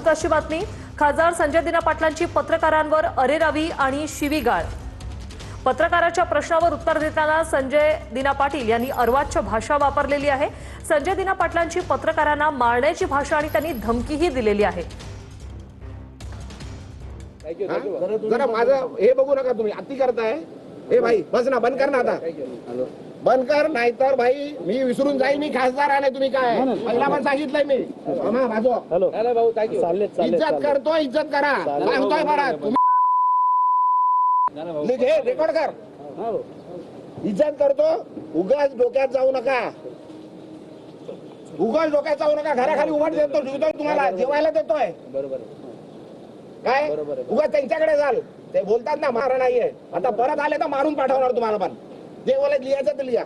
महत्त्वाची बातमी, खासदार संजय दिना पाटलांची पत्रकारांवर अरेरावी आणि शिवीगाळ। पत्रकाराच्या प्रश्नावर उत्तर देताना संजय दिना पाटील यांनी अर्वाच्य भाषा वापरलेली आहे। संजय दिना पाटलांची पत्रकारांना मारण्याची भाषा आणि त्यांनी धमकीही दिलेली आहे। जरा माझं हे बघू नका, तुम्ही अति करताय। हे भाई बस ना, बंद कर ना आता, बंद कर, नाहीतर भाई मी विसरून जाईल मी खासदार आहे। तुम्ही काय पहिला पण सांगितलंय मी, इज्जत करतो, इज्जत करा, काय होतोय बरा तुम्ही रेकॉर्ड कर, इज्जत करतो, उगाच डोक्यात जाऊ नका, उगाच डोक्यात जाऊ नका। घराखाली उभा देतो, ठेवतोय तुम्हाला, जेवायला देतोय, बरोबर काय उगाच त्यांच्याकडे जाल, ते बोलतात ना मारा नाहीये, आता परत आले तर मारून पाठवणार तुम्हाला। पण जे बोलत लिहायचं तर लिहा,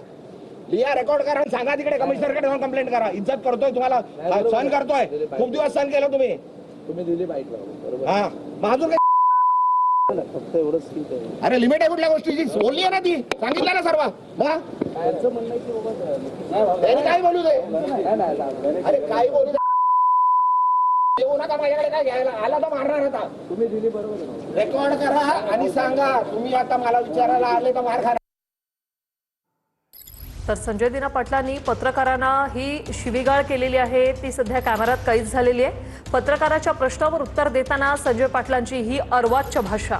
लिहा, रेकॉर्ड करा, सांगा तिकडे कमिशनरकडे जाऊन कंप्लेंट करा। इज्जत करतोय, तुम्हाला सहन करतोय, खूप दिवस सहन केलं तुम्ही दिली पाहिजे। हा माझून काय फक्त एवढंच, अरे लिमिट आहे कुठल्या गोष्टीची, बोलली आहे ना ती, सांगितलं ना सर्व। काय बोलू दे, अरे काय बोलू दे, येऊ नका माझ्याकडे, काय घ्यायला आला तर मारणार होता तुम्ही, दिली बरोबर, रेकॉर्ड करा आणि सांगा तुम्ही आता मला विचारायला आले तर मार खा। तर संजय दिना पाटलांनी पत्रकारांना ही शिवीगाळ केलेली आहे, ती सध्या कॅमेऱ्यात कैद झालेली आहे। पत्रकाराच्या प्रश्नावर उत्तर देताना संजय पाटलांची ही अर्वाच्य भाषा।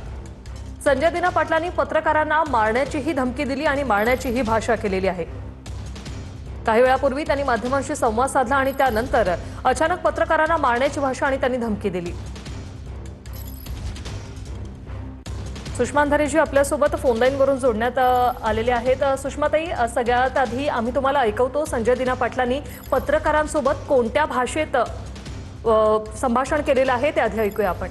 संजय दिना पाटलांनी पत्रकारांना मारण्याचीही धमकी दिली आणि मारण्याची ही भाषा केलेली आहे। काही वेळापूर्वी त्यांनी माध्यमांशी संवाद साधला आणि त्यानंतर अचानक पत्रकारांना मारण्याची भाषा आणि त्यांनी धमकी दिली। सुषमा अंधारेजी आपल्यासोबत फोन लाईनवरून जोडण्यात आलेले आहेत। सुषमाताई, सगळ्यात आधी आम्ही तुम्हाला ऐकवतो, संजय दिना पाटलांनी पत्रकारांसोबत कोणत्या भाषेत संभाषण केलेलं आहे ते आधी ऐकूया आपण।